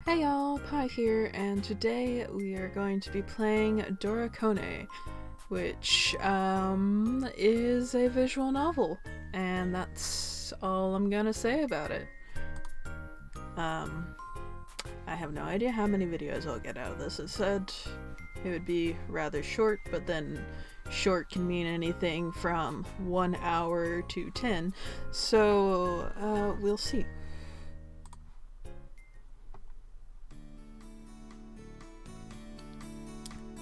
Hey y'all, Pi here, and today we are going to be playing Dorakone, which is a visual novel, and that's all I'm gonna say about it. I have no idea how many videos I'll get out of this. It said it would be rather short, but then short can mean anything from 1 hour to 10, so we'll see.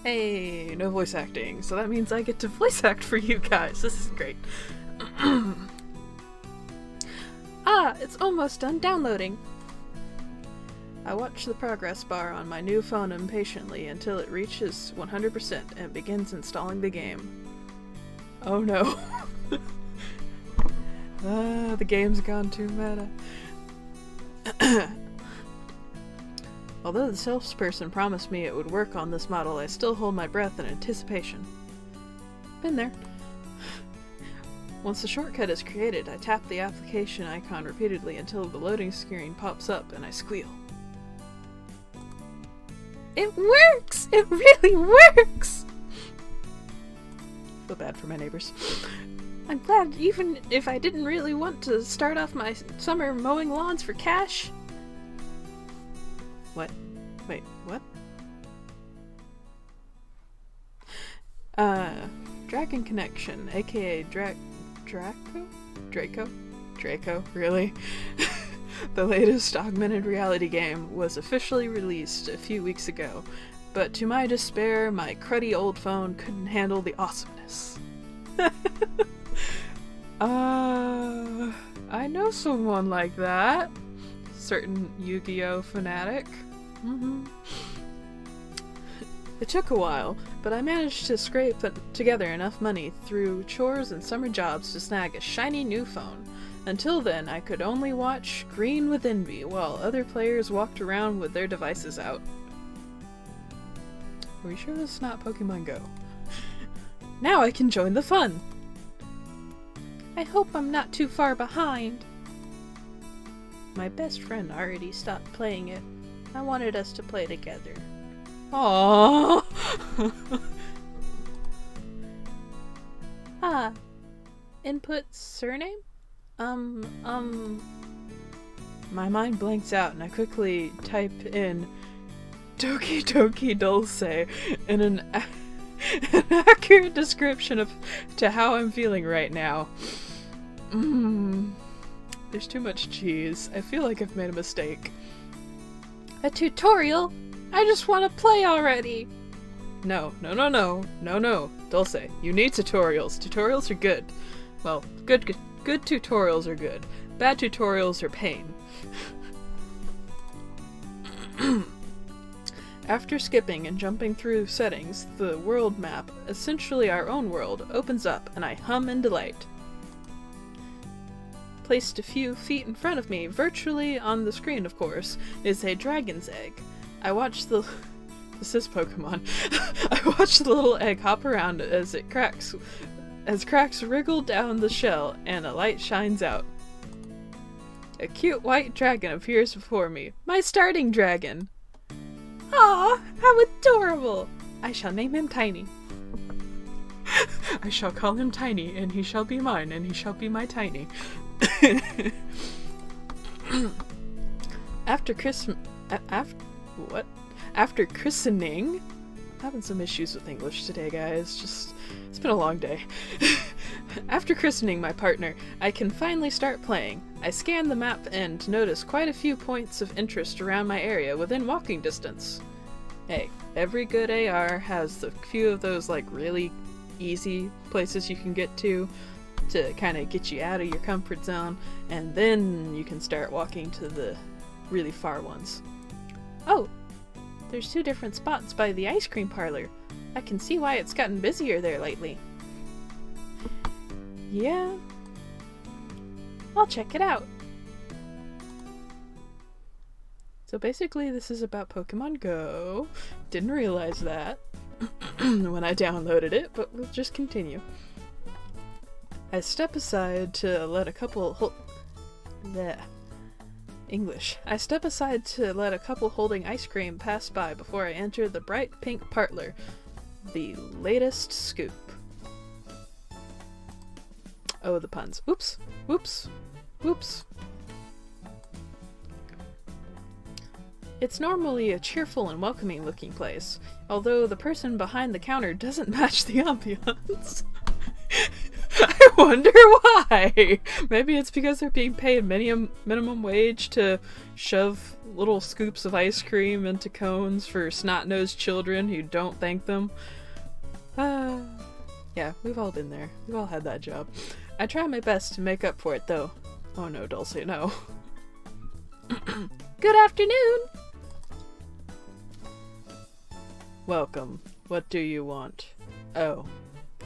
Hey, no voice acting, so that means I get to voice act for you guys. This is great. It's almost done downloading. I watch the progress bar on my new phone impatiently until it reaches 100% and begins installing the game. Oh no. The game's gone too meta. Although the salesperson promised me it would work on this model, I still hold my breath in anticipation. Been there. Once the shortcut is created, I tap the application icon repeatedly until the loading screen pops up and I squeal. It works! It really works! Feel bad for my neighbors. I'm glad, even if I didn't really want to start off my summer mowing lawns for cash. What? Wait, what? Dragon Connection, aka Draco, really? The latest augmented reality game was officially released a few weeks ago, but to my despair, my cruddy old phone couldn't handle the awesomeness. I know someone like that. Certain Yu-Gi-Oh fanatic. It took a while, but I managed to scrape together enough money through chores and summer jobs to snag a shiny new phone. Until then, I could only watch Green with envy while other players walked around with their devices out. Are we sure this is not Pokemon Go? Now I can join the fun! I hope I'm not too far behind. My best friend already stopped playing it. I wanted us to play together. Aww. Input surname? My mind blanks out and I quickly type in Doki Doki Dulce in an accurate description to how I'm feeling right now. There's too much cheese. I feel like I've made a mistake. A tutorial? I just want to play already! No. Dulce, you need tutorials. Tutorials are good. Well, good tutorials are good. Bad tutorials are pain. After skipping and jumping through settings, the world map, essentially our own world, opens up and I hum in delight. Placed a few feet in front of me, virtually on the screen of course, is a dragon's egg. I watch the... This is Pokemon. I watch the little egg hop around as cracks wriggle down the shell and a light shines out. A cute white dragon appears before me. My starting dragon! Aw, how adorable! I shall name him Tiny. I shall call him Tiny, and he shall be mine, and he shall be my Tiny. After christening, I'm having some issues with English today, guys. It's been a long day. After christening my partner, I can finally start playing. I scan the map and notice quite a few points of interest around my area within walking distance. Hey, every good AR has a few of those like really easy places you can get to kind of get you out of your comfort zone, and then you can start walking to the really far ones. Oh, there's 2 different spots by the ice cream parlor. I can see why it's gotten busier there lately. Yeah, I'll check it out. So basically this is about Pokemon Go. Didn't realize that when I downloaded it, but we'll just continue. I step aside to let a couple English. I step aside to let a couple holding ice cream pass by before I enter the bright pink parlor. The latest scoop. Oh, the puns. Oops. Whoops. Whoops. It's normally a cheerful and welcoming looking place, although the person behind the counter doesn't match the ambiance. I wonder why! Maybe it's because they're being paid minimum wage to shove little scoops of ice cream into cones for snot-nosed children who don't thank them. Yeah, we've all been there. We've all had that job. I try my best to make up for it, though. Oh no, Dulce, no. Good afternoon! Welcome. What do you want? Oh,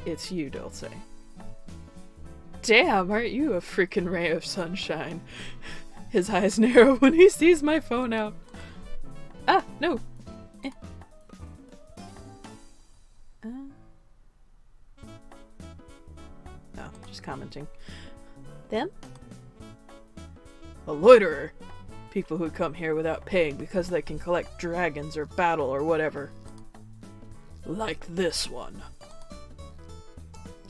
it's you, Dulce. Damn, aren't you a freaking ray of sunshine? His eyes narrow when he sees my phone out. Ah, no. No, just commenting. Them? A loiterer. People who come here without paying because they can collect dragons or battle or whatever. Like this one.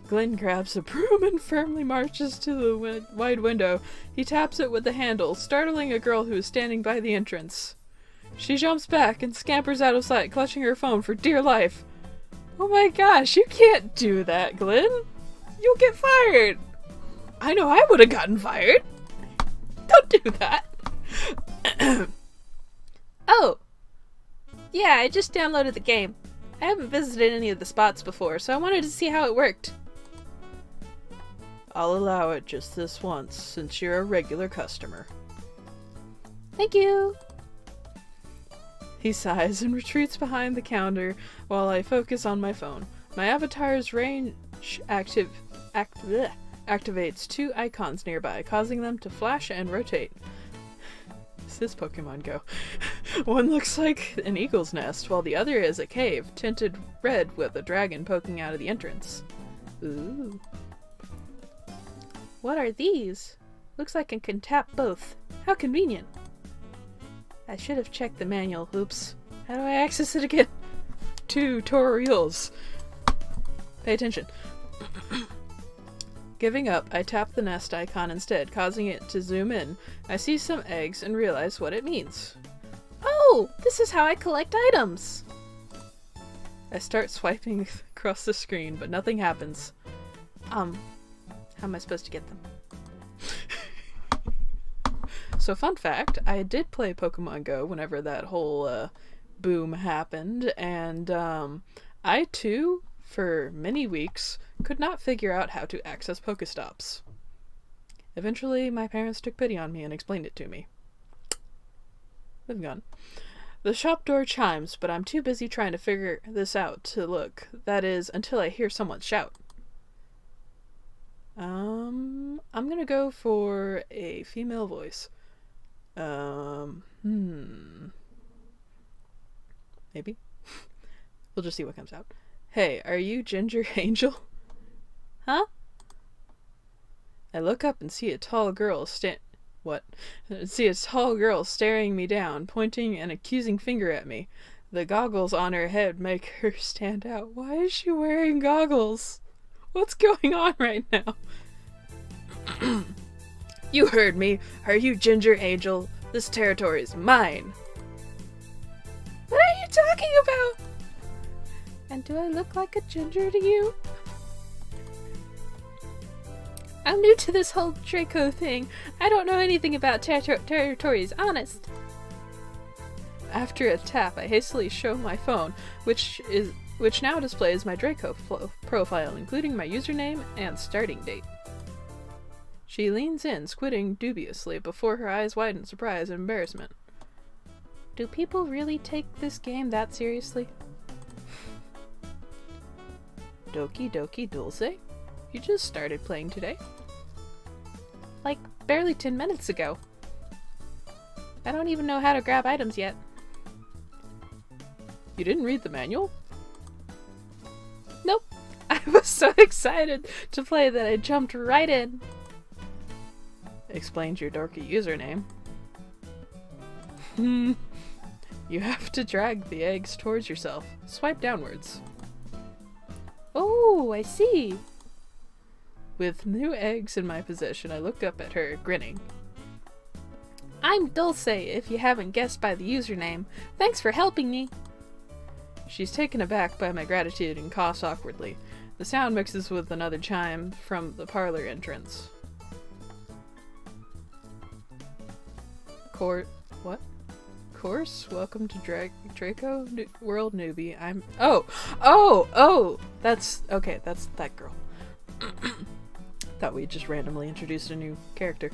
Glenn grabs a broom and firmly marches to the wide window. He taps it with the handle, startling a girl who is standing by the entrance. She jumps back and scampers out of sight, clutching her phone for dear life. Oh my gosh, you can't do that, Glenn. You'll get fired. I know I would have gotten fired. Don't do that. Oh. Yeah, I just downloaded the game. I haven't visited any of the spots before, so I wanted to see how it worked. I'll allow it just this once, since you're a regular customer. Thank you! He sighs and retreats behind the counter while I focus on my phone. My avatar's range activates two icons nearby, causing them to flash and rotate. This is Pokemon Go. One looks like an eagle's nest, while the other is a cave, tinted red with a dragon poking out of the entrance. Ooh. What are these? Looks like I can tap both. How convenient. I should have checked the manual. Oops. How do I access it again? Tutorials. Pay attention. Giving up, I tap the nest icon instead, causing it to zoom in. I see some eggs and realize what it means. Oh! This is how I collect items! I start swiping across the screen, but nothing happens. How am I supposed to get them? So fun fact, I did play Pokemon Go whenever that whole boom happened, and I too, for many weeks, could not figure out how to access Pokestops. Eventually, my parents took pity on me and explained it to me. Moving on. The shop door chimes, but I'm too busy trying to figure this out to look. That is, until I hear someone shout. I'm gonna go for a female voice. Maybe? We'll just see what comes out. Hey, are you Ginger Angel? Huh? I look up and see a tall girl staring me down, pointing an accusing finger at me. The goggles on her head make her stand out. Why is she wearing goggles? What's going on right now? You heard me. Are you Ginger Angel? This territory is mine. What are you talking about? And do I look like a ginger to you? I'm new to this whole Draco thing. I don't know anything about territories, honest. After a tap, I hastily show my phone, which now displays my Draco profile, including my username and starting date. She leans in, squinting dubiously before her eyes widen in surprise and embarrassment. Do people really take this game that seriously? Doki Doki Dulce? You just started playing today? Like, barely 10 minutes ago. I don't even know how to grab items yet. You didn't read the manual? Nope. I was so excited to play that I jumped right in. Explains your dorky username. You have to drag the eggs towards yourself. Swipe downwards. Oh, I see. With new eggs in my possession, I looked up at her, grinning. I'm Dulce, if you haven't guessed by the username. Thanks for helping me. She's taken aback by my gratitude and coughs awkwardly. The sound mixes with another chime from the parlor entrance. What? Course? Welcome to Draco World Newbie. Oh! That's that girl. Thought we just randomly introduced a new character.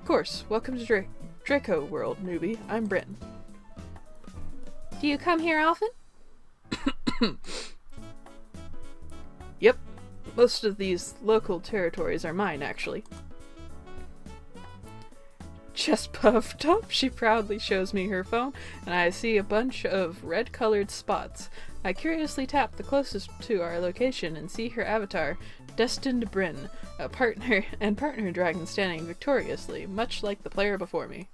Course, welcome to Draco World Newbie. I'm Bryn. Do you come here often? Yep. Most of these local territories are mine, actually. Chest puffed up, she proudly shows me her phone, and I see a bunch of red-colored spots. I curiously tap the closest to our location and see her avatar, Destined Bryn, a partner dragon standing victoriously, much like the player before me.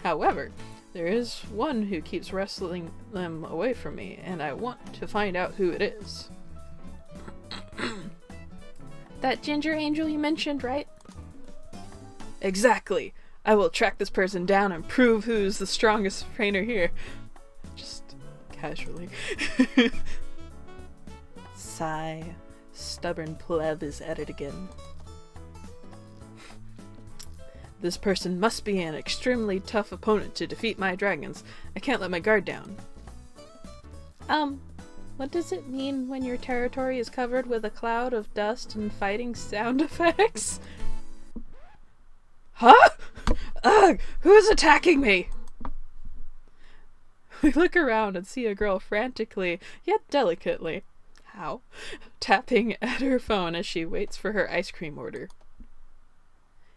However, there is one who keeps wrestling them away from me, and I want to find out who it is. That ginger angel you mentioned, right? Exactly! I will track this person down and prove who's the strongest trainer here. Just casually. Sigh. Stubborn pleb is at it again. This person must be an extremely tough opponent to defeat my dragons. I can't let my guard down. What does it mean when your territory is covered with a cloud of dust and fighting sound effects? Huh? Ugh! Who is attacking me? We look around and see a girl frantically, yet delicately, tapping at her phone as she waits for her ice cream order.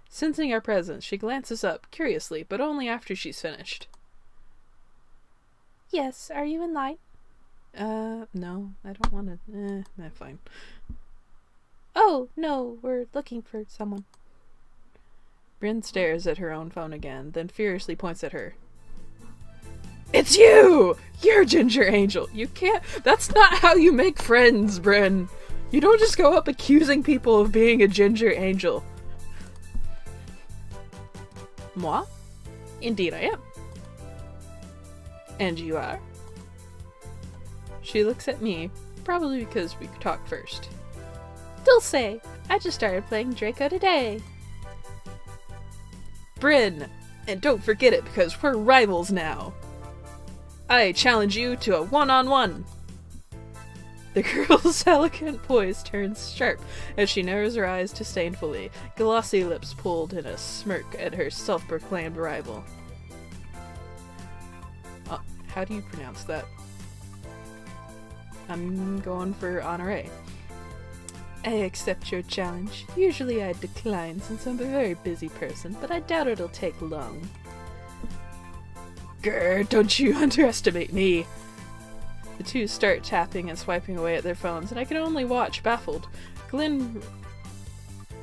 Sensing our presence, she glances up, curiously, but only after she's finished. Yes, are you in line? No, I don't want to. Fine. Oh, no, we're looking for someone. Bryn stares at her own phone again, then furiously points at her. It's you! You're Ginger Angel! You can't— That's not how you make friends, Bryn! You don't just go up accusing people of being a Ginger Angel. Moi? Indeed I am. And you are? She looks at me, probably because we talked first. Dulce! I just started playing Draco today. Bryn! And don't forget it, because we're rivals now. I challenge you to a one-on-one. The girl's elegant voice turns sharp as she narrows her eyes disdainfully, glossy lips pulled in a smirk at her self-proclaimed rival. How do you pronounce that? I'm going for Honore. I accept your challenge. Usually I'd decline since I'm a very busy person, but I doubt it'll take long. Grr, don't you underestimate me! The two start tapping and swiping away at their phones, and I can only watch, baffled. Glenn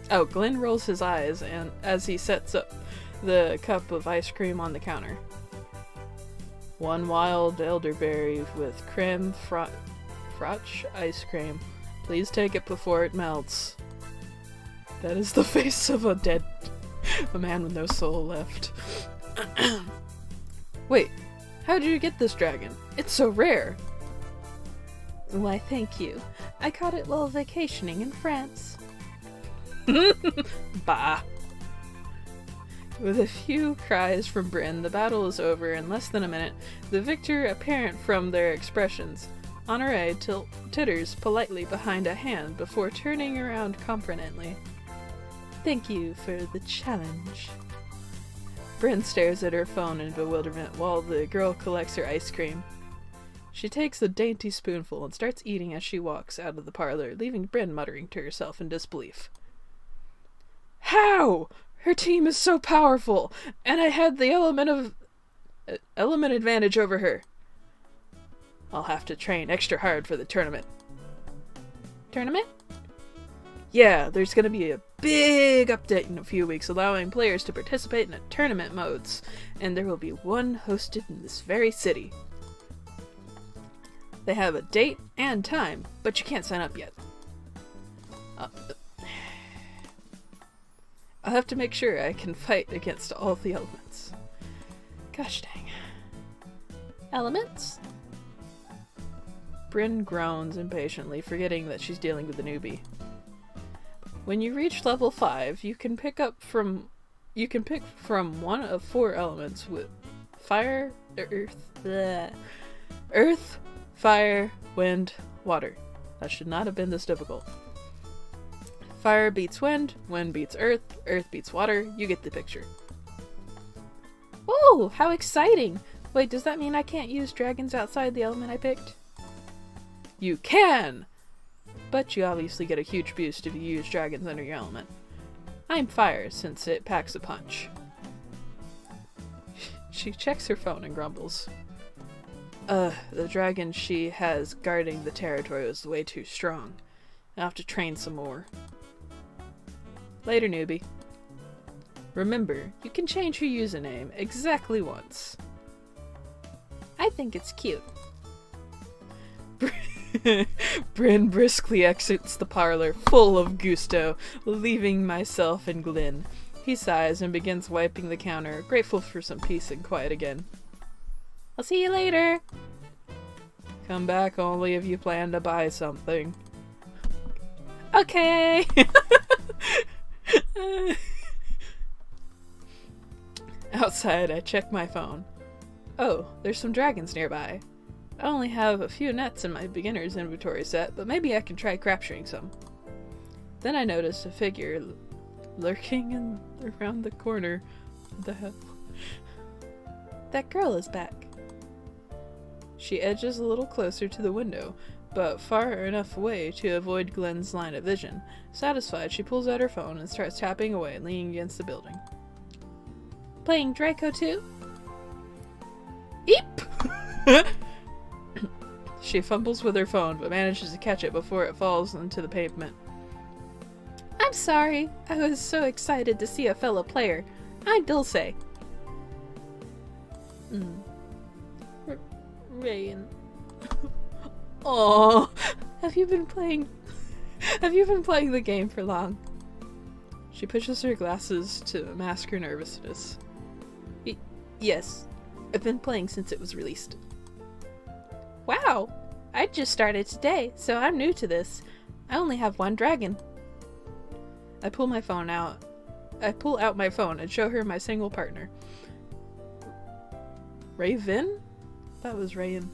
rolls his eyes and as he sets up the cup of ice cream on the counter. One wild elderberry with creme fraiche ice cream. Please take it before it melts. That is the face of a man with no soul left. Wait, how did you get this dragon? It's so rare. Why, thank you. I caught it while vacationing in France. Bah. With a few cries from Bryn, the battle is over in less than a minute, the victor apparent from their expressions. Honore titters politely behind a hand before turning around confidently. Thank you for the challenge. Bryn stares at her phone in bewilderment while the girl collects her ice cream. She takes a dainty spoonful and starts eating as she walks out of the parlor, leaving Bryn muttering to herself in disbelief. How? Her team is so powerful, and I had the element advantage over her. I'll have to train extra hard for the tournament. Tournament? Yeah, there's gonna be a big update in a few weeks, allowing players to participate in tournament modes, and there will be one hosted in this very city. They have a date and time, but you can't sign up yet. I'll have to make sure I can fight against all the elements. Gosh dang. Elements? Bryn groans impatiently, forgetting that she's dealing with a newbie. When you reach level 5, you can pick from one of 4 elements with fire, earth, fire, wind, water. That should not have been this difficult. Fire beats wind beats earth beats water. You get the picture. Oh, how exciting! Wait, does that mean I can't use dragons outside the element I picked? You can! But you obviously get a huge boost if you use dragons under your element. I'm fire, since it packs a punch. She checks her phone and grumbles. The dragon she has guarding the territory was way too strong. I'll have to train some more. Later, newbie. Remember, you can change your username exactly once. I think it's cute. Bryn briskly exits the parlor, full of gusto, leaving myself and Glynn. He sighs and begins wiping the counter, grateful for some peace and quiet again. I'll see you later. Come back only if you plan to buy something. Okay. Outside, I check my phone. Oh, there's some dragons nearby. I only have a few nets in my beginner's inventory set, but maybe I can try capturing some. Then I notice a figure lurking around the corner. What the hell? That girl is back. She edges a little closer to the window, but far enough away to avoid Glenn's line of vision. Satisfied, she pulls out her phone and starts tapping away, leaning against the building. Playing Draco 2? Eep! She fumbles with her phone, but manages to catch it before it falls into the pavement. I'm sorry. I was so excited to see a fellow player. I'm Dulce. Rain. Oh, have you been playing the game for long? She pushes her glasses to mask her nervousness. Yes. I've been playing since it was released. Wow! I just started today, so I'm new to this. I only have one dragon. I pull out my phone and show her my single partner. Raven? That was Raven.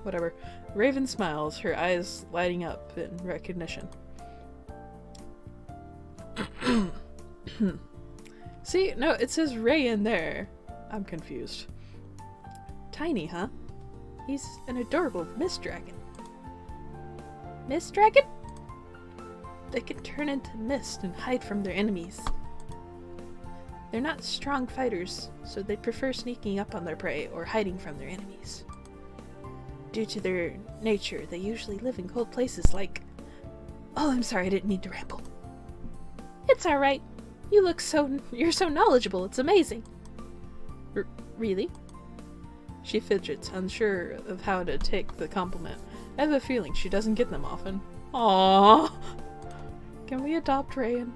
Whatever. Raven smiles, her eyes lighting up in recognition. See, no, it says Ray in there. I'm confused. Tiny, huh? He's an adorable mist dragon. Mist dragon? They can turn into mist and hide from their enemies. They're not strong fighters, so they prefer sneaking up on their prey or hiding from their enemies. Due to their nature, they usually live in cold places like... Oh, I'm sorry, I didn't mean to ramble. It's alright. You're so knowledgeable, it's amazing. Really? She fidgets, unsure of how to take the compliment. I have a feeling she doesn't get them often. Aww. Can we adopt Rayan?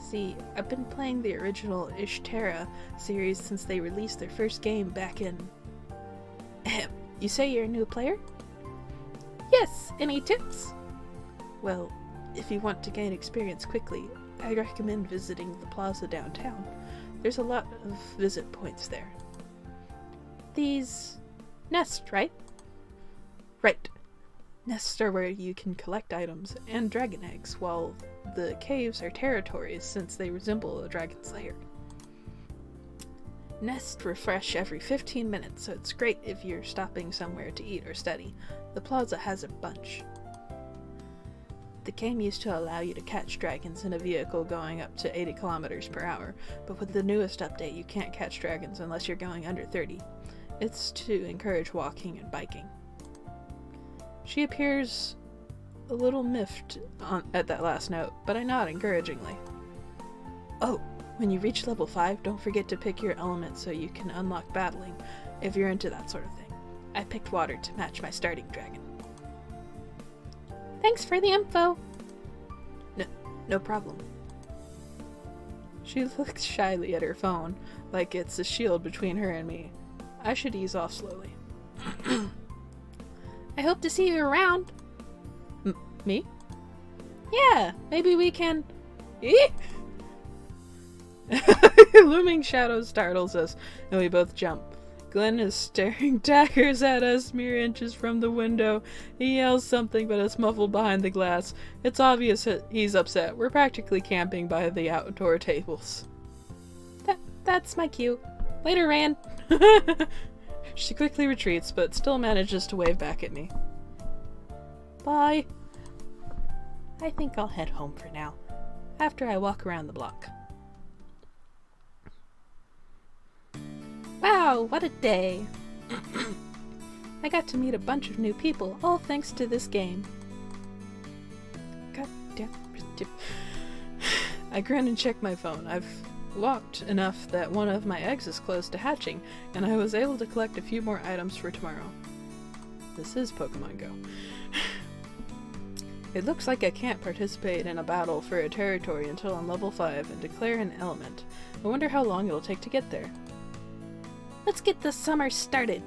See, I've been playing the original Ishtara series since they released their first game back in... You say you're a new player? Yes, any tips? Well, if you want to gain experience quickly, I recommend visiting the plaza downtown. There's a lot of visit points there. These... nests, right? Right. Nests are where you can collect items and dragon eggs, while the caves are territories since they resemble a dragon's lair. Nests refresh every 15 minutes, so it's great if you're stopping somewhere to eat or study. The plaza has a bunch. The game used to allow you to catch dragons in a vehicle going up to 80 kilometers per hour, but with the newest update you can't catch dragons unless you're going under 30. It's to encourage walking and biking. She appears a little miffed at that last note, but I nod encouragingly. Oh, when you reach level 5, don't forget to pick your element so you can unlock battling, if you're into that sort of thing. I picked water to match my starting dragon. Thanks for the info. No problem. She looks shyly at her phone, like it's a shield between her and me. I should ease off slowly. I hope to see you around. Me? Yeah, maybe we can... Looming shadow startles us, and we both jump. Glenn is staring daggers at us mere inches from the window. He yells something, but it's muffled behind the glass. It's obvious he's upset. We're practically camping by the outdoor tables. That's my cue. Later, Rand. She quickly retreats, but still manages to wave back at me. Bye. I think I'll head home for now, after I walk around the block. Wow, what a day! I got to meet a bunch of new people, all thanks to this game. God damn. I grin and check my phone. I've walked enough that one of my eggs is close to hatching, and I was able to collect a few more items for tomorrow. This is Pokemon Go. It looks like I can't participate in a battle for a territory until I'm level 5 and declare an element. I wonder how long it'll take to get there. Let's get the summer started!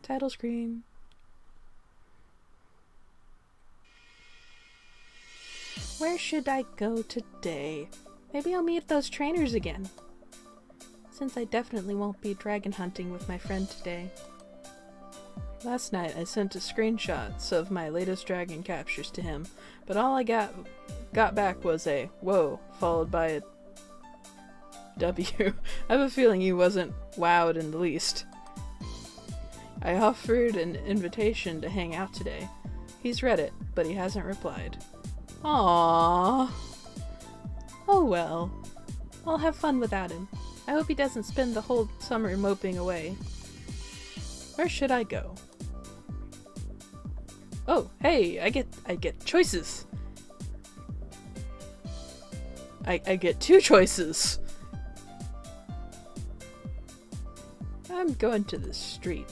Title screen. Where should I go today? Maybe I'll meet those trainers again. Since I definitely won't be dragon hunting with my friend today. Last night I sent screenshots of my latest dragon captures to him, but all I got back was a whoa, followed by a W. I have a feeling he wasn't wowed in the least. I offered an invitation to hang out today. He's read it, but he hasn't replied. Aww. Oh well. I'll have fun without him. I hope he doesn't spend the whole summer moping away. Where should I go? Oh, hey, I get choices. I get 2 choices. I'm going to the street.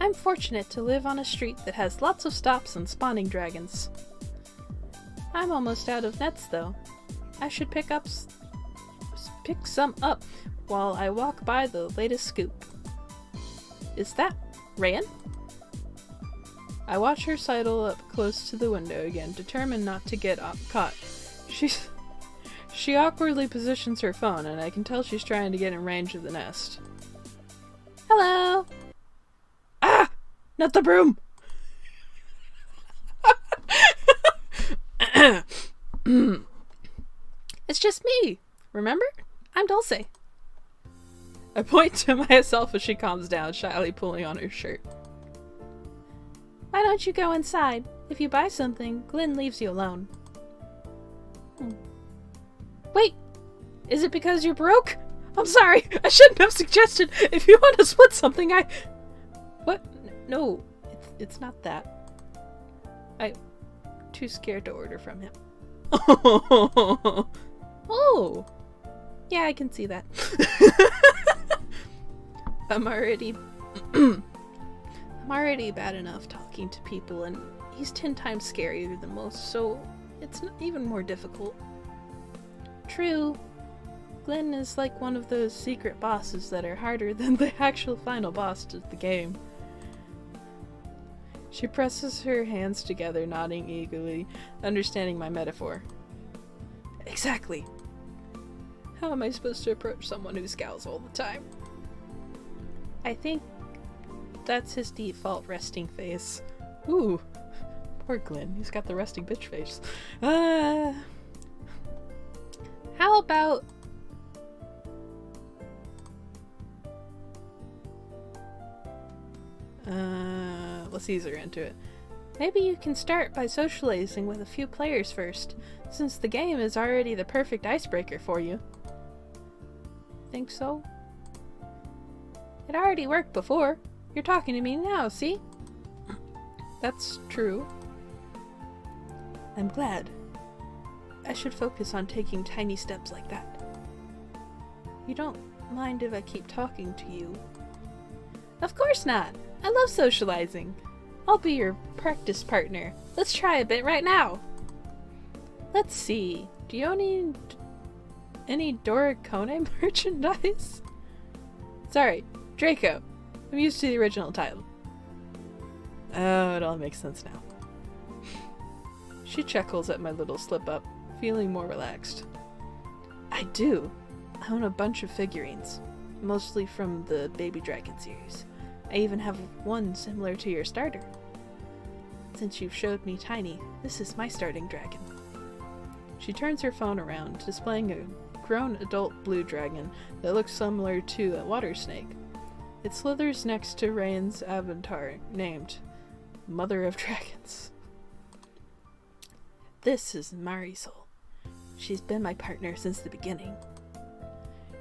I'm fortunate to live on a street that has lots of stops and spawning dragons. I'm almost out of nets though. I should pick some up while I walk by the latest scoop. Is that Rand? I watch her sidle up close to the window again, determined not to get caught. She awkwardly positions her phone, and I can tell she's trying to get in range of the nest. Hello! Ah! Not the broom! It's just me, remember? I'm Dulce. I point to myself as she calms down, shyly pulling on her shirt. Why don't you go inside? If you buy something, Glenn leaves you alone. Wait! Is it because you're broke? I'm sorry! I shouldn't have suggested! If you want to split something, What? No, it's not that. I'm too scared to order from him. Oh! Yeah, I can see that. I'm already bad enough talking to people, and he's 10 times scarier than most, so it's even more difficult. True. Glenn is like one of those secret bosses that are harder than the actual final boss of the game. She presses her hands together, nodding eagerly, understanding my metaphor. Exactly. How am I supposed to approach someone who scowls all the time? I think that's his default resting face. Ooh. Poor Glenn, he's got the resting bitch face. How about... let's ease her into it. Maybe you can start by socializing with a few players first, since the game is already the perfect icebreaker for you. Think so? It already worked before. You're talking to me now, see? That's true. I'm glad. I should focus on taking tiny steps like that. You don't mind if I keep talking to you? Of course not! I love socializing. I'll be your practice partner. Let's try a bit right now. Let's see. Do you own any Dorakone merchandise? Sorry, Draco. I'm used to the original title. Oh, it all makes sense now. She chuckles at my little slip-up, feeling more relaxed. I do. I own a bunch of figurines, mostly from the Baby Dragon series. I even have one similar to your starter. Since you've showed me Tiny, this is my starting dragon. She turns her phone around, displaying a grown adult blue dragon that looks similar to a water snake. It slithers next to Rain's avatar, named Mother of Dragons. This is Marisol. She's been my partner since the beginning.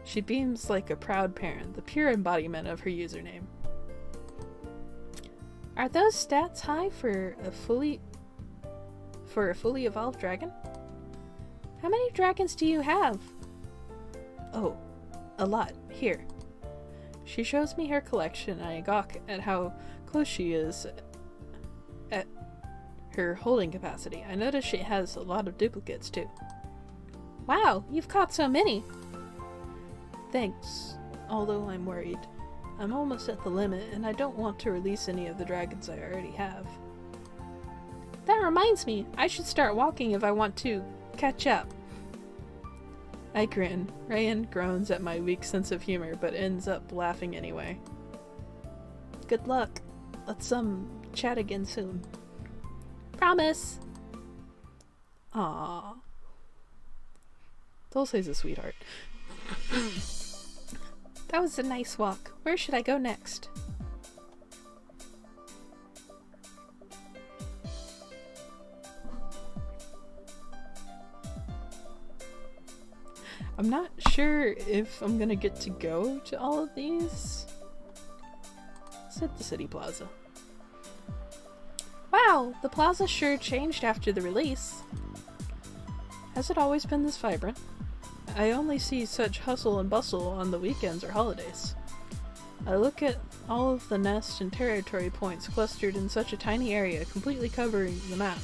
She beams like a proud parent, the pure embodiment of her username. Are those stats high for a fully evolved dragon? How many dragons do you have? Oh, a lot. Here. She shows me her collection and I gawk at how close she is at her holding capacity. I notice she has a lot of duplicates too. Wow, you've caught so many! Thanks, although I'm worried. I'm almost at the limit and I don't want to release any of the dragons I already have. That reminds me, I should start walking if I want to catch up. I grin. Rayan groans at my weak sense of humor, but ends up laughing anyway. Good luck. Let's chat again soon. Promise! Aww. Dulce's a sweetheart. That was a nice walk. Where should I go next? I'm not sure if I'm gonna get to go to all of these. Let's hit the city plaza. Wow, the plaza sure changed after the release. Has it always been this vibrant? I only see such hustle and bustle on the weekends or holidays. I look at all of the nest and territory points clustered in such a tiny area, completely covering the map.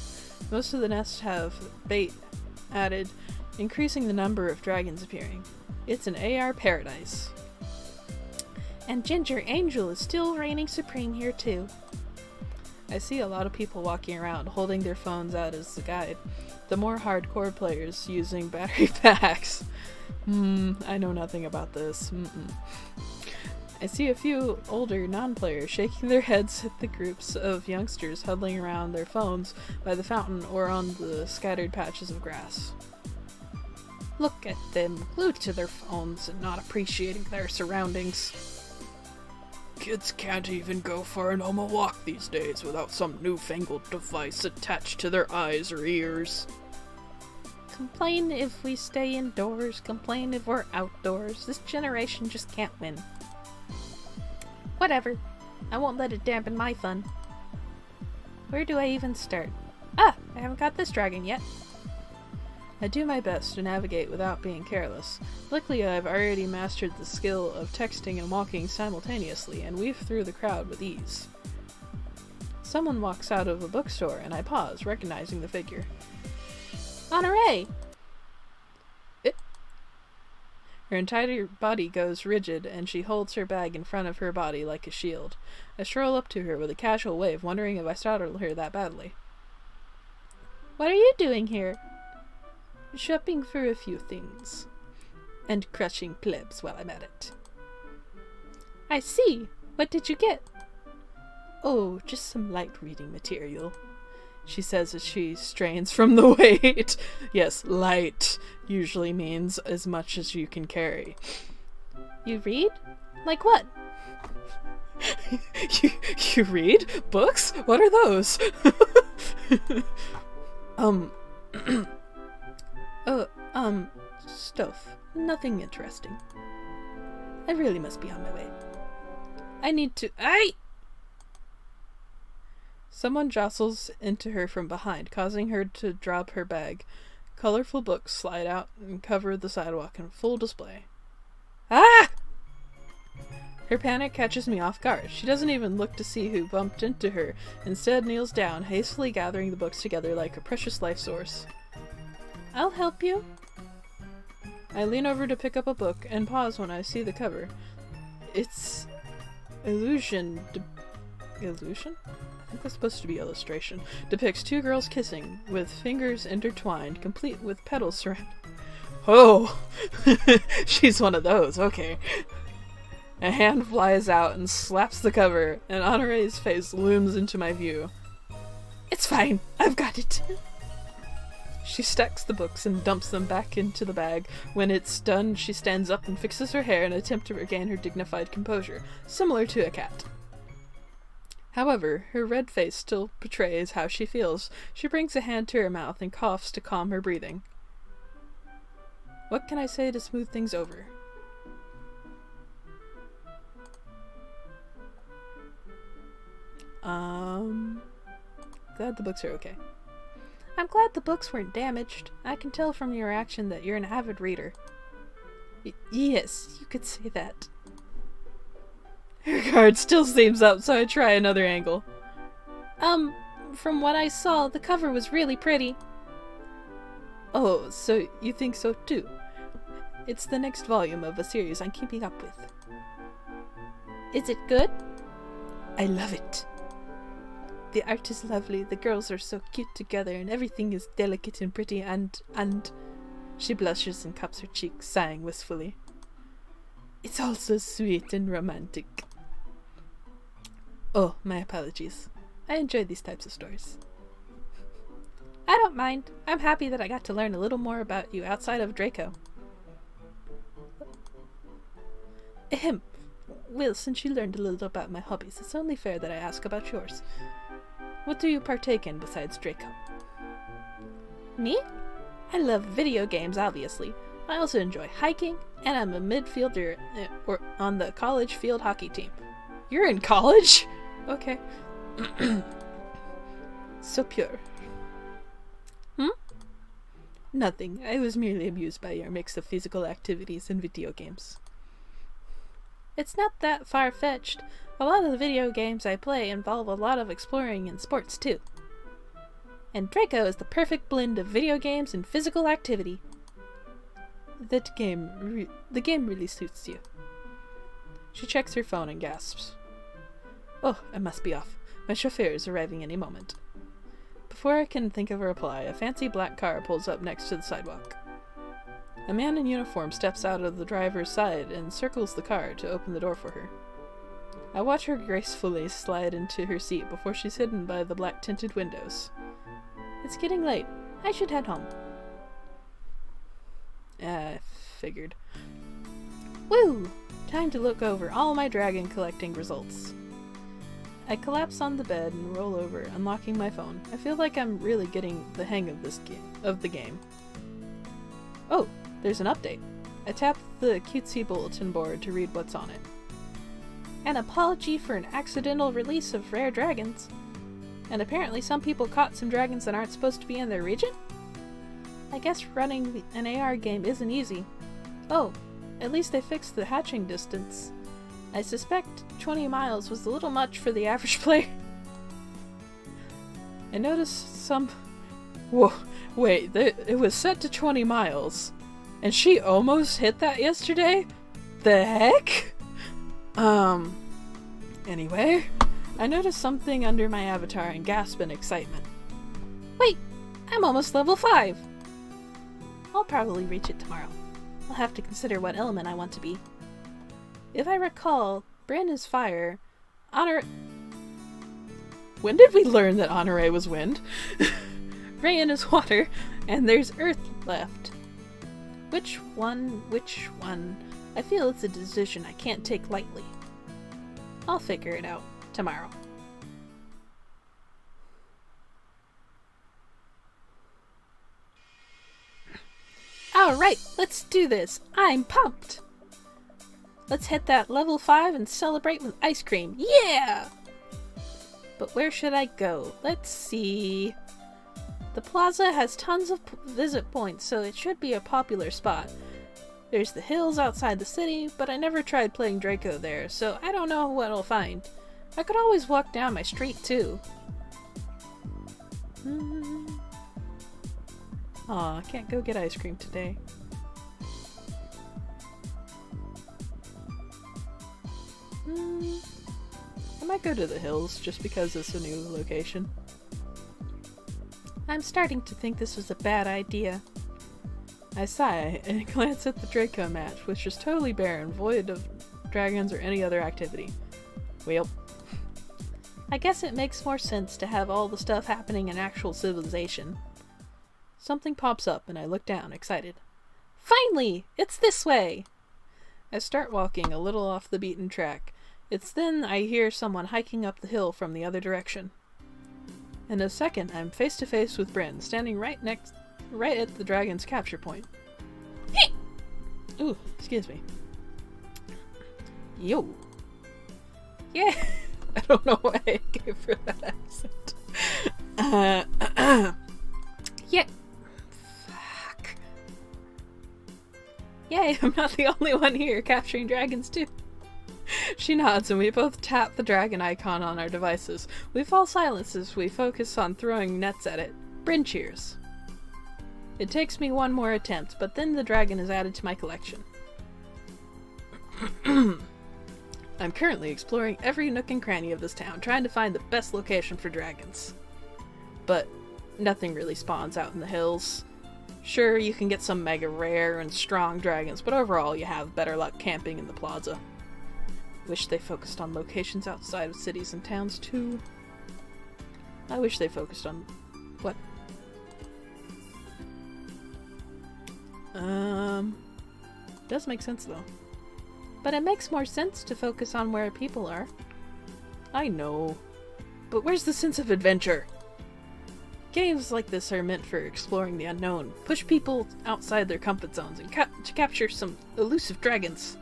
Most of the nests have bait added, increasing the number of dragons appearing. It's an AR paradise. And Ginger Angel is still reigning supreme here too. I see a lot of people walking around, holding their phones out as the guide. The more hardcore players using battery packs. I know nothing about this. I see a few older non-players shaking their heads at the groups of youngsters huddling around their phones by the fountain or on the scattered patches of grass. Look at them, glued to their phones and not appreciating their surroundings. Kids can't even go for a normal walk these days without some newfangled device attached to their eyes or ears. Complain if we stay indoors, complain if we're outdoors. This generation just can't win. Whatever. I won't let it dampen my fun. Where do I even start? Ah! I haven't got this dragon yet. I do my best to navigate without being careless. Luckily, I've already mastered the skill of texting and walking simultaneously and weave through the crowd with ease. Someone walks out of a bookstore and I pause, recognizing the figure. Honoré! Her entire body goes rigid and she holds her bag in front of her body like a shield. I stroll up to her with a casual wave, wondering if I startled her that badly. What are you doing here? Shopping for a few things. And crushing plebs while I'm at it. I see. What did you get? Oh, just some light reading material, she says as she strains from the weight. Yes, light usually means as much as you can carry. You read? Like what? you read? Books? What are those? Stuff. Nothing interesting. I really must be on my way. I need to— Someone jostles into her from behind, causing her to drop her bag. Colorful books slide out and cover the sidewalk in full display. Ah! Her panic catches me off guard. She doesn't even look to see who bumped into her, instead kneels down, hastily gathering the books together like a precious life source. I'll help you. I lean over to pick up a book and pause when I see the cover. It's Illusion? I think that's supposed to be illustration. Depicts two girls kissing, with fingers intertwined, complete with petals surrounding. Oh! She's one of those, okay. A hand flies out and slaps the cover, and Honore's face looms into my view. It's fine, I've got it. She stacks the books and dumps them back into the bag. When it's done, she stands up and fixes her hair in an attempt to regain her dignified composure, similar to a cat. However, her red face still betrays how she feels. She brings a hand to her mouth and coughs to calm her breathing. What can I say to smooth things over? Glad the books are okay. I'm glad the books weren't damaged. I can tell from your reaction that you're an avid reader. Yes, you could say that. Her guard still seems up, so I try another angle. From what I saw, the cover was really pretty. Oh, so you think so too? It's the next volume of a series I'm keeping up with. Is it good? I love it. The art is lovely, the girls are so cute together, and everything is delicate and pretty, and... She blushes and cups her cheeks, sighing wistfully. It's all so sweet and romantic. Oh, my apologies. I enjoy these types of stories. I don't mind. I'm happy that I got to learn a little more about you outside of Draco. Ahem. Well, since you learned a little about my hobbies, it's only fair that I ask about yours. What do you partake in besides Draco? Me? I love video games, obviously. I also enjoy hiking, and I'm a midfielder on the college field hockey team. You're in college? Okay. So pure. Nothing. I was merely amused by your mix of physical activities and video games. It's not that far-fetched. A lot of the video games I play involve a lot of exploring and sports, too. And Draco is the perfect blend of video games and physical activity. The game really suits you. She checks her phone and gasps. Oh, I must be off. My chauffeur is arriving any moment. Before I can think of a reply, a fancy black car pulls up next to the sidewalk. A man in uniform steps out of the driver's side and circles the car to open the door for her. I watch her gracefully slide into her seat before she's hidden by the black-tinted windows. It's getting late. I should head home. I figured. Woo! Time to look over all my dragon collecting results. I collapse on the bed and roll over, unlocking my phone. I feel like I'm really getting the hang of the game. Oh, there's an update. I tap the cutesy bulletin board to read what's on it. An apology for an accidental release of rare dragons. And apparently some people caught some dragons that aren't supposed to be in their region? I guess running an AR game isn't easy. Oh, at least they fixed the hatching distance. I suspect 20 miles was a little much for the average player. I noticed some... Whoa, wait, it was set to 20 miles. And she almost hit that yesterday? The heck? Anyway, I noticed something under my avatar and gasped in excitement. Wait, I'm almost level 5! I'll probably reach it tomorrow. I'll have to consider what element I want to be. If I recall, Bryn is fire, When did we learn that Honore was wind? Rayan is water, and there's earth left. Which one? I feel it's a decision I can't take lightly. I'll figure it out tomorrow. Alright, let's do this. I'm pumped! Let's hit that level 5 and celebrate with ice cream. Yeah! But where should I go? Let's see. The plaza has tons of visit points, so it should be a popular spot. There's the hills outside the city, but I never tried playing Draco there, so I don't know what I'll find. I could always walk down my street, too. Aw, I can't go get ice cream today. I might go to the hills, just because it's a new location. I'm starting to think this was a bad idea. I sigh and glance at the Draco match, which is totally barren, void of dragons or any other activity. Well, I guess it makes more sense to have all the stuff happening in actual civilization. Something pops up and I look down, excited. Finally! It's this way! I start walking a little off the beaten track. It's then I hear someone hiking up the hill from the other direction. In a second, I'm face to face with Bryn, standing right at the dragon's capture point. Hey! Ooh, excuse me. Yo! Yeah! I don't know why I gave her that accent. Yeah! Fuck. Yay, I'm not the only one here capturing dragons too. She nods and we both tap the dragon icon on our devices. We fall silent as we focus on throwing nets at it. Bryn cheers. It takes me one more attempt, but then the dragon is added to my collection. I'm currently exploring every nook and cranny of this town, trying to find the best location for dragons. But nothing really spawns out in the hills. Sure, you can get some mega rare and strong dragons, but overall you have better luck camping in the plaza. Wish they focused on locations outside of cities and towns too. I wish they focused on... what? Does make sense though. But it makes more sense to focus on where people are. I know. But where's the sense of adventure? Games like this are meant for exploring the unknown. Push people outside their comfort zones and to capture some elusive dragons.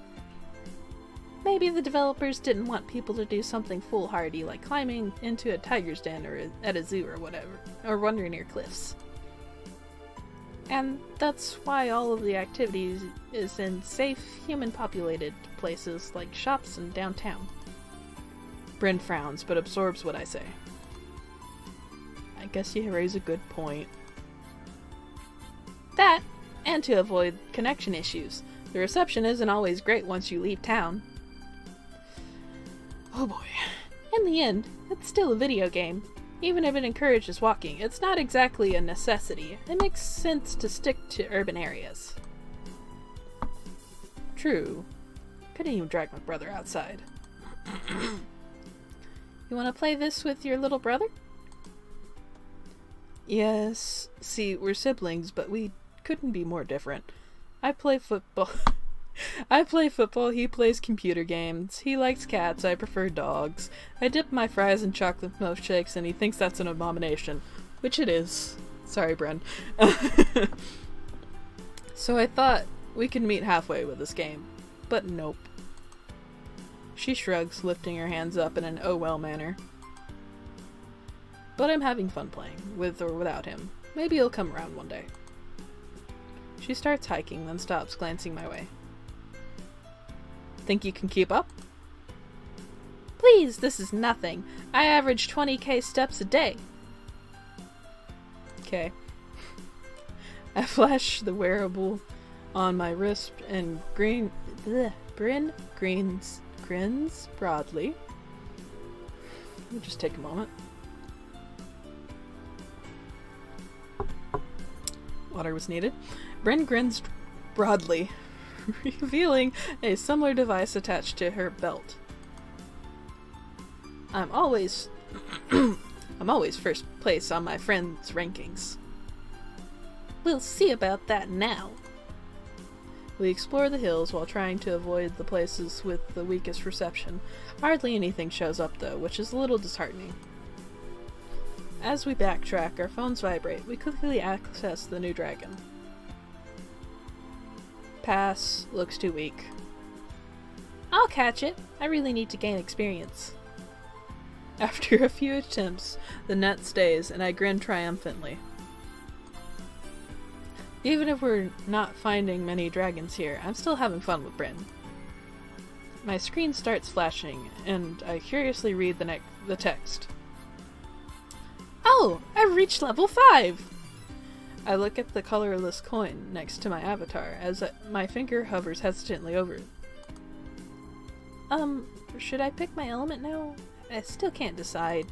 Maybe the developers didn't want people to do something foolhardy like climbing into a tiger's den or at a zoo or whatever, or wandering near cliffs. And that's why all of the activities is in safe, human-populated places like shops and downtown. Bryn frowns, but absorbs what I say. I guess you raise a good point. That, and to avoid connection issues. The reception isn't always great once you leave town. Oh boy. In the end, it's still a video game. Even if it encourages walking, it's not exactly a necessity. It makes sense to stick to urban areas. True. Couldn't even drag my brother outside. You want to play this with your little brother? Yes. See, we're siblings, but we couldn't be more different. I play football. He plays computer games. He likes cats, I prefer dogs. I dip my fries in chocolate milkshakes and he thinks that's an abomination. Which it is. Sorry, Bren. So I thought we could meet halfway with this game. But nope. She shrugs, lifting her hands up in an oh well manner. But I'm having fun playing, with or without him. Maybe he'll come around one day. She starts hiking, then stops, glancing my way. Think you can keep up? Please, this is nothing. I average 20k steps a day. Okay. I flash the wearable on my wrist and Bryn grins broadly. Let me just take a moment. Water was needed. Bryn grins broadly, revealing a similar device attached to her belt. I'm always first place on my friends' rankings. We'll see about that now. We explore the hills while trying to avoid the places with the weakest reception. Hardly anything shows up though, which is a little disheartening. As we backtrack, our phones vibrate. We quickly access the new dragon. Pass. Looks too weak. I'll catch it. I really need to gain experience. After a few attempts, the net stays, and I grin triumphantly. Even if we're not finding many dragons here, I'm still having fun with Bryn. My screen starts flashing, and I curiously read the text. Oh, I've reached level 5! I look at the colorless coin next to my avatar as my finger hovers hesitantly over it. Should I pick my element now? I still can't decide.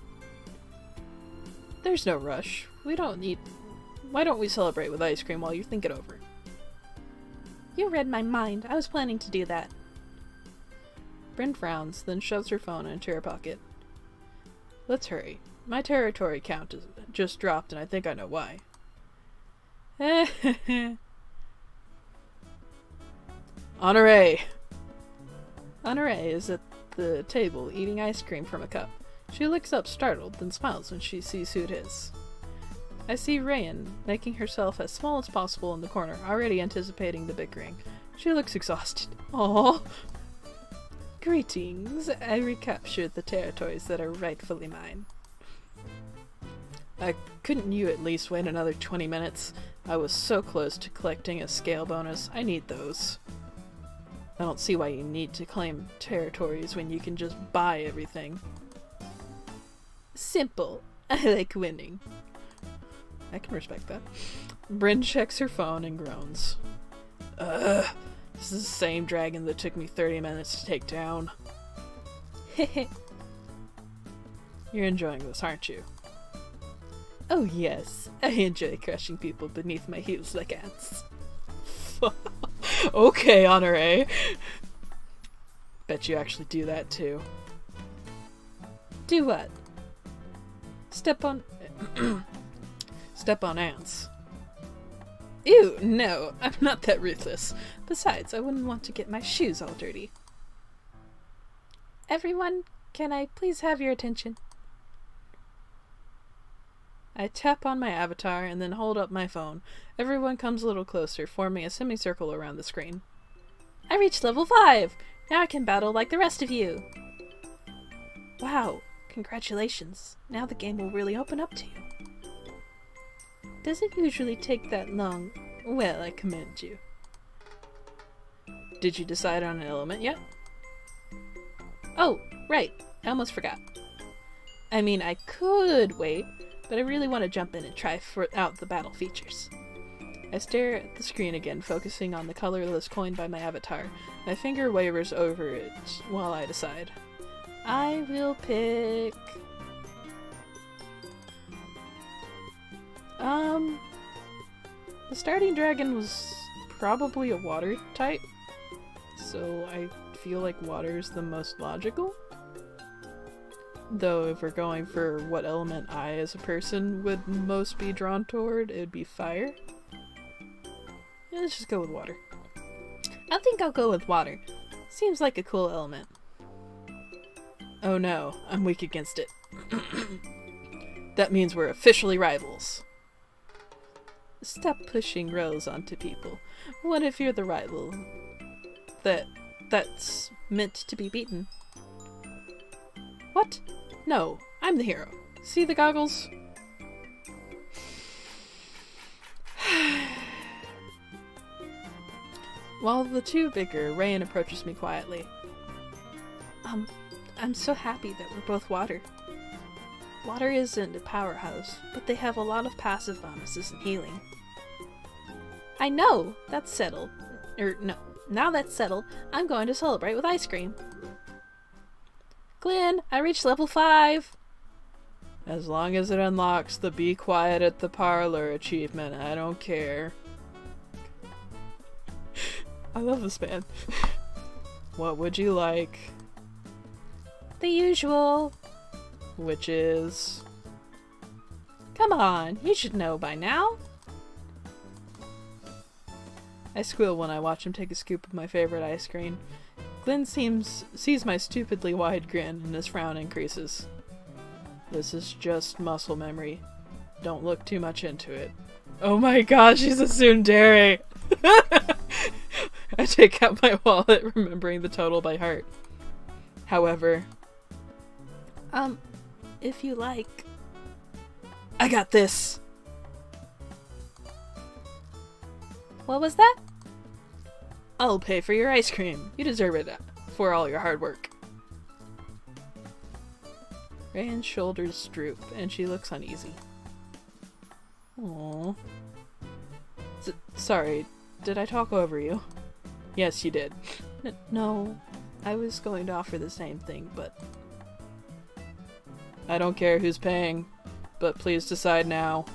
There's no rush. Why don't we celebrate with ice cream while you think it over? You read my mind. I was planning to do that. Bryn frowns, then shoves her phone into her pocket. Let's hurry. My territory count just dropped, and I think I know why. Honoré! Honoré is at the table eating ice cream from a cup. She looks up startled, then smiles when she sees who it is. I see Rayan making herself as small as possible in the corner, already anticipating the bickering. She looks exhausted. Aww. Greetings. I recaptured the territories that are rightfully mine. Couldn't you at least wait another 20 minutes? I was so close to collecting a scale bonus. I need those. I don't see why you need to claim territories when you can just buy everything. Simple. I like winning. I can respect that. Bryn checks her phone and groans. Ugh. This is the same dragon that took me 30 minutes to take down. You're enjoying this, aren't you? Oh yes, I enjoy crushing people beneath my heels like ants. Okay, Honoré. Bet you actually do that too. Do what? Step on ants. Ew, no, I'm not that ruthless. Besides, I wouldn't want to get my shoes all dirty. Everyone, can I please have your attention? I tap on my avatar and then hold up my phone. Everyone comes a little closer, forming a semicircle around the screen. I reached level 5! Now I can battle like the rest of you! Wow, congratulations. Now the game will really open up to you. Does it usually take that long? Well, I commend you. Did you decide on an element yet? Oh, right. I almost forgot. I mean, I could wait, but I really want to jump in and try out the battle features. I stare at the screen again, focusing on the colorless coin by my avatar. My finger wavers over it while I decide. I will pick... The starting dragon was probably a water type, so I feel like water is the most logical. Though if we're going for what element I as a person would most be drawn toward, it would be fire. Yeah, let's just go with water. I think I'll go with water. Seems like a cool element. Oh no, I'm weak against it. That means we're officially rivals. Stop pushing roles onto people. What if you're the rival that's meant to be beaten? What? No, I'm the hero. See the goggles? While the two bicker, Rayan approaches me quietly. I'm so happy that we're both water. Water isn't a powerhouse, but they have a lot of passive bonuses and healing. I know! That's settled. No. Now that's settled, I'm going to celebrate with ice cream. Glenn, I reached level 5! As long as it unlocks the Be Quiet at the Parlor achievement, I don't care. I love this man. What would you like? The usual. Which is... Come on, you should know by now. I squeal when I watch him take a scoop of my favorite ice cream. Glenn sees my stupidly wide grin and his frown increases. This is just muscle memory. Don't look too much into it. Oh my gosh, he's a tsundere! I take out my wallet, remembering the total by heart. However, if you like. I got this! What was that? I'll pay for your ice cream. You deserve it for all your hard work. Rayan's shoulders droop, and she looks uneasy. Aww. Sorry, did I talk over you? Yes, you did. No, I was going to offer the same thing, but... I don't care who's paying, but please decide now.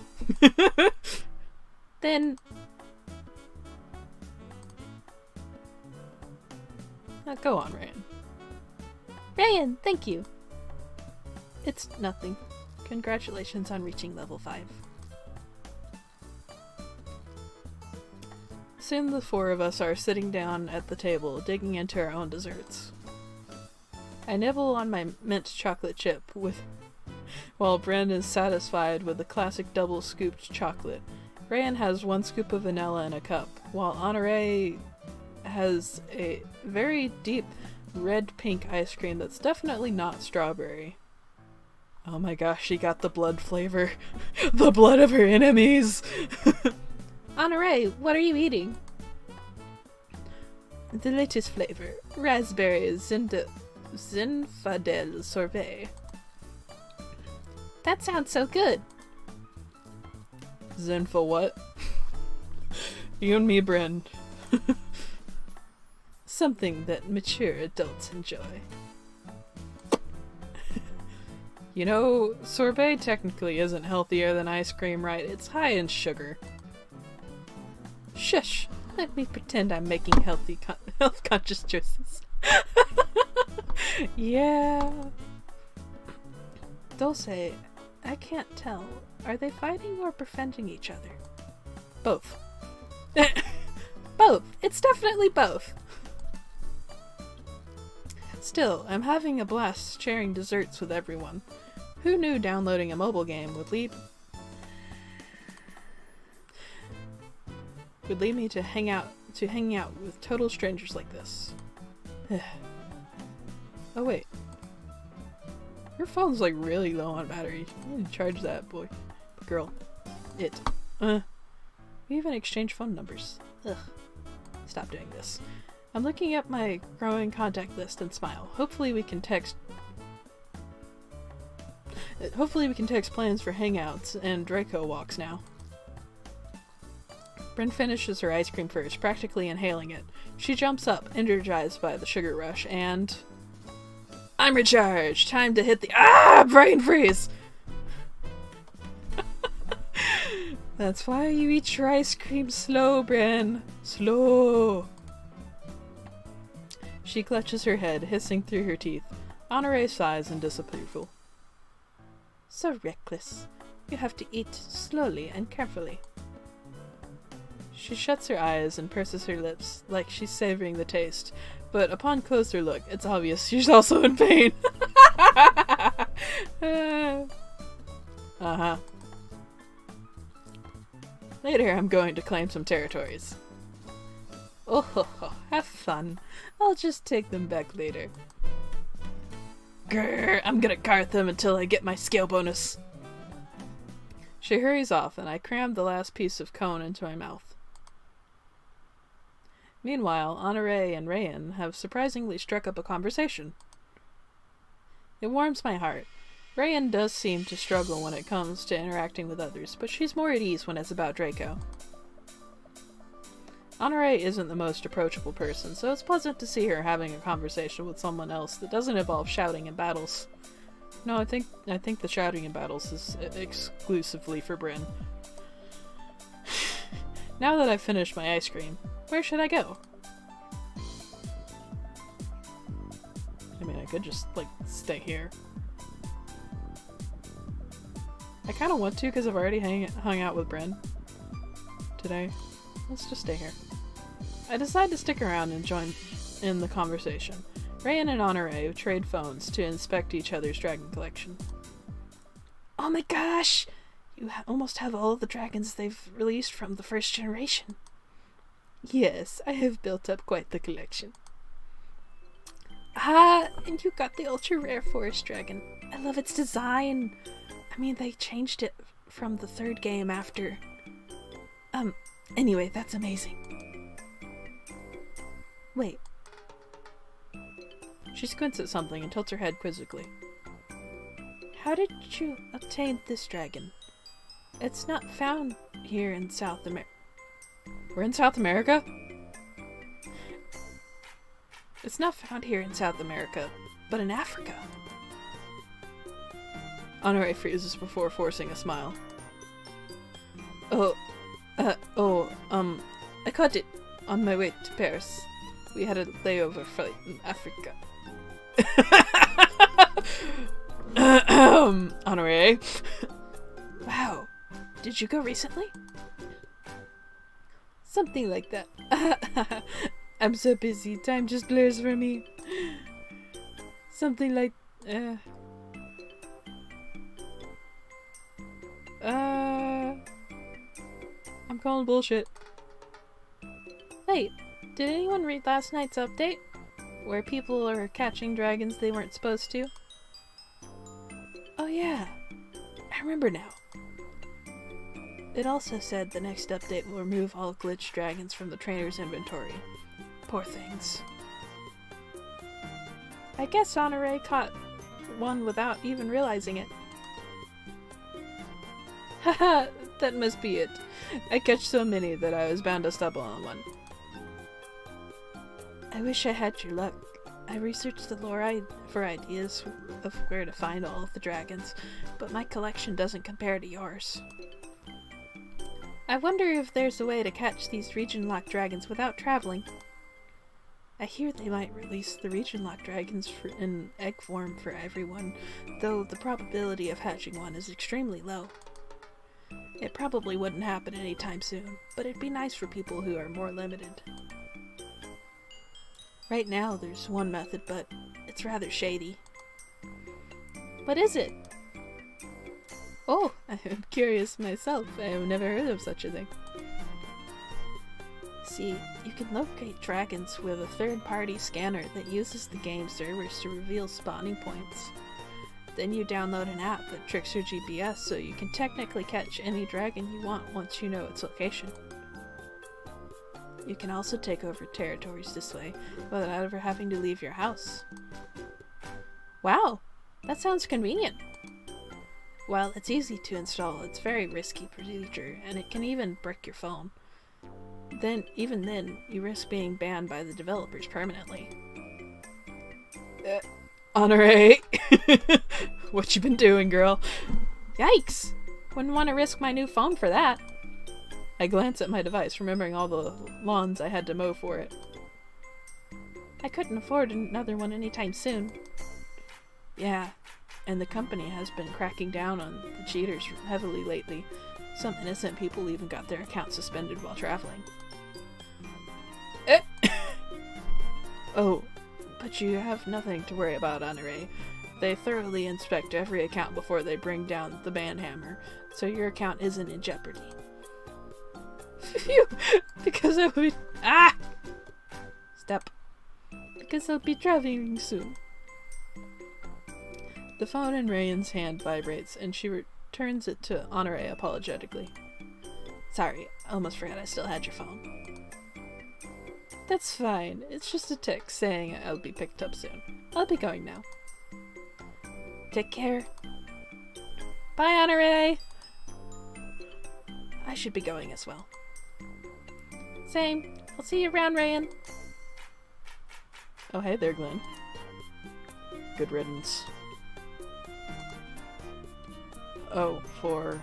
Then... Go on, Rayan. Rayan, thank you. It's nothing. Congratulations on reaching level 5. Soon the four of us are sitting down at the table, digging into our own desserts. I nibble on my mint chocolate chip while Bryn is satisfied with the classic double scooped chocolate. Rayan has 1 scoop of vanilla in a cup, while Honore has a very deep red-pink ice cream that's definitely not strawberry. Oh my gosh, she got the blood flavor. The blood of her enemies! Honore, what are you eating? The latest flavor. Raspberry Zinfandel sorbet. That sounds so good. Zinfa what? You and me, Bryn. Something that mature adults enjoy. You know, sorbet technically isn't healthier than ice cream, right? It's high in sugar. Shush! Let me pretend I'm making health-conscious choices. Yeah. Dulce, I can't tell. Are they fighting or befriending each other? Both. Both! It's definitely both! Still, I'm having a blast sharing desserts with everyone. Who knew downloading a mobile game would lead me to hang out with total strangers like this? Oh wait. Your phone's like really low on battery. You need to charge that, boy. Girl. It. We even exchange phone numbers. Ugh. Stop doing this. I'm looking at my growing contact list and smile. Hopefully we can text plans for hangouts and Draco walks now. Bryn finishes her ice cream first, practically inhaling it. She jumps up, energized by the sugar rush, and... I'm recharged! Time to hit the— brain freeze! That's why you eat your ice cream slow, Bryn. Slow! She clutches her head, hissing through her teeth. Honore sighs in disapproval. So reckless. You have to eat slowly and carefully. She shuts her eyes and purses her lips, like she's savoring the taste, but upon closer look, it's obvious she's also in pain. Uh-huh. Later, I'm going to claim some territories. Oh ho ho, have fun. I'll just take them back later. Grrr, I'm gonna guard them until I get my scale bonus. She hurries off, and I cram the last piece of cone into my mouth. Meanwhile, Honore and Rayan have surprisingly struck up a conversation. It warms my heart. Rayan does seem to struggle when it comes to interacting with others, but she's more at ease when it's about Draco. Honore isn't the most approachable person, so it's pleasant to see her having a conversation with someone else that doesn't involve shouting in battles. No, I think the shouting in battles is exclusively for Bryn. Now that I've finished my ice cream, where should I go? I mean, I could just, like, stay here. I kind of want to because I've already hung out with Bryn today. Let's just stay here. I decide to stick around and join in the conversation. Rayan and Honore trade phones to inspect each other's dragon collection. Oh my gosh! You almost have all of the dragons they've released from the first generation. Yes, I have built up quite the collection. Ah, and you got the ultra rare forest dragon. I love its design. I mean, they changed it from the third game after. Anyway, that's amazing. Wait. She squints at something and tilts her head quizzically. How did you obtain this dragon? It's not found here in South America. We're in South America? It's not found here in South America, but in Africa. Honore freezes before forcing a smile. I caught it on my way to Paris. We had a layover flight in Africa. Honore. Wow. Did you go recently? Something like that. I'm so busy, time just blurs for me. Something like... I'm calling bullshit. Wait, did anyone read last night's update? Where people are catching dragons they weren't supposed to? Oh yeah, I remember now. It also said the next update will remove all glitched dragons from the trainer's inventory. Poor things. I guess Honore caught one without even realizing it. Haha, that must be it. I catch so many that I was bound to stumble on one. I wish I had your luck. I researched the lore for ideas of where to find all of the dragons, but my collection doesn't compare to yours. I wonder if there's a way to catch these region-locked dragons without traveling. I hear they might release the region-locked dragons in egg form for everyone, though the probability of hatching one is extremely low. It probably wouldn't happen anytime soon, but it'd be nice for people who are more limited. Right now there's one method, but it's rather shady. What is it? Oh, I am curious myself. I have never heard of such a thing. See, you can locate dragons with a third-party scanner that uses the game servers to reveal spawning points. Then you download an app that tricks your GPS so you can technically catch any dragon you want once you know its location. You can also take over territories this way without ever having to leave your house. Wow, that sounds convenient. While it's easy to install, it's a very risky procedure, and it can even brick your phone. Even then, you risk being banned by the developers permanently. Honore! What you been doing, girl? Yikes! Wouldn't want to risk my new phone for that. I glance at my device, remembering all the lawns I had to mow for it. I couldn't afford another one anytime soon. Yeah, and the company has been cracking down on the cheaters heavily lately. Some innocent people even got their accounts suspended while traveling. Oh, but you have nothing to worry about, Honore. They thoroughly inspect every account before they bring down the ban hammer, so your account isn't in jeopardy. Phew! Because I'll be... Stop. Because I'll be traveling soon. The phone in Rayan's hand vibrates, and she returns it to Honore apologetically. Sorry, I almost forgot I still had your phone. That's fine. It's just a text saying I'll be picked up soon. I'll be going now. Take care. Bye, Honore! I should be going as well. Same. I'll see you around, Rayan. Oh, hey there, Glenn. Good riddance. Oh, for...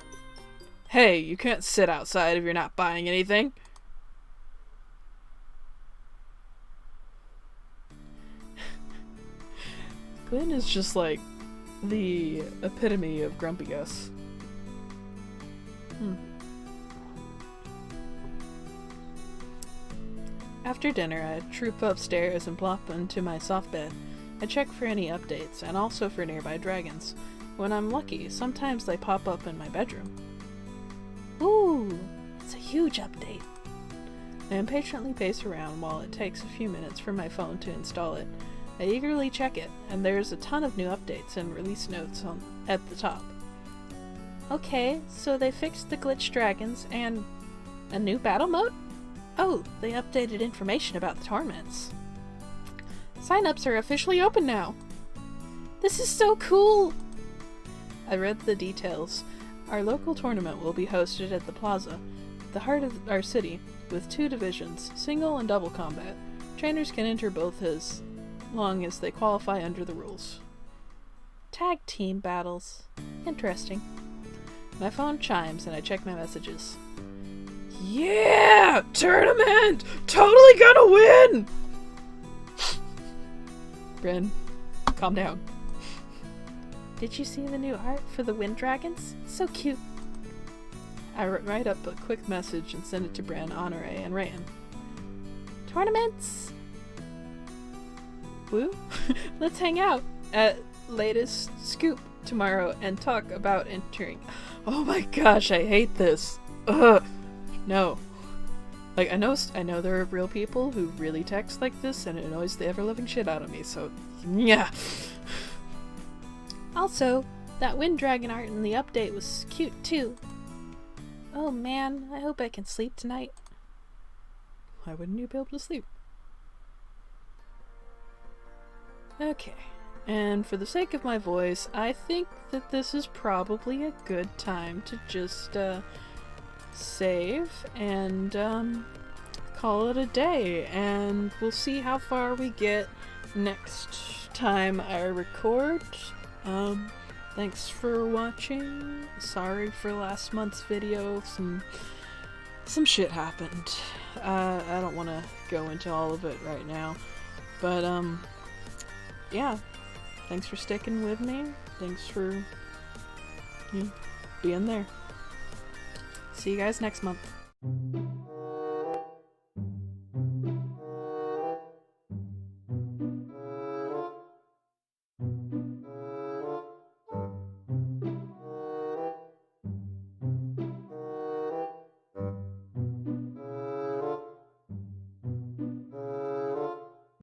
Hey, you can't sit outside if you're not buying anything. Glenn is just like the epitome of grumpiness. After dinner, I troop upstairs and plop into my soft bed. I check for any updates, and also for nearby dragons. When I'm lucky, sometimes they pop up in my bedroom. Ooh, it's a huge update. I impatiently pace around while it takes a few minutes for my phone to install it. I eagerly check it, and there's a ton of new updates and release notes at the top. Okay, so they fixed the glitch dragons and a new battle mode? Oh, they updated information about the torments. Sign-ups are officially open now! This is so cool! I read the details. Our local tournament will be hosted at the plaza, the heart of our city, with 2 divisions, single and double combat. Trainers can enter both as long as they qualify under the rules. Tag team battles. Interesting. My phone chimes and I check my messages. Yeah! Tournament! Totally gonna win! Bryn, calm down. Did you see the new art for the wind dragons? So cute. I write up a quick message and send it to Bran, Honore, and Rayan. Tournaments! Woo? Let's hang out at latest scoop tomorrow and talk about entering. Oh my gosh, I hate this. Ugh. No. Like, I know there are real people who really text like this, and it annoys the ever-loving shit out of me, so yeah. Also, that wind dragon art in the update was cute too. Oh man, I hope I can sleep tonight. Why wouldn't you be able to sleep? Okay, and for the sake of my voice, I think that this is probably a good time to just, save and, call it a day, and we'll see how far we get next time I record. Thanks for watching. Sorry for last month's video. Some shit happened. I don't want to go into all of it right now, but, yeah. Thanks for sticking with me. Thanks for being there. See you guys next month.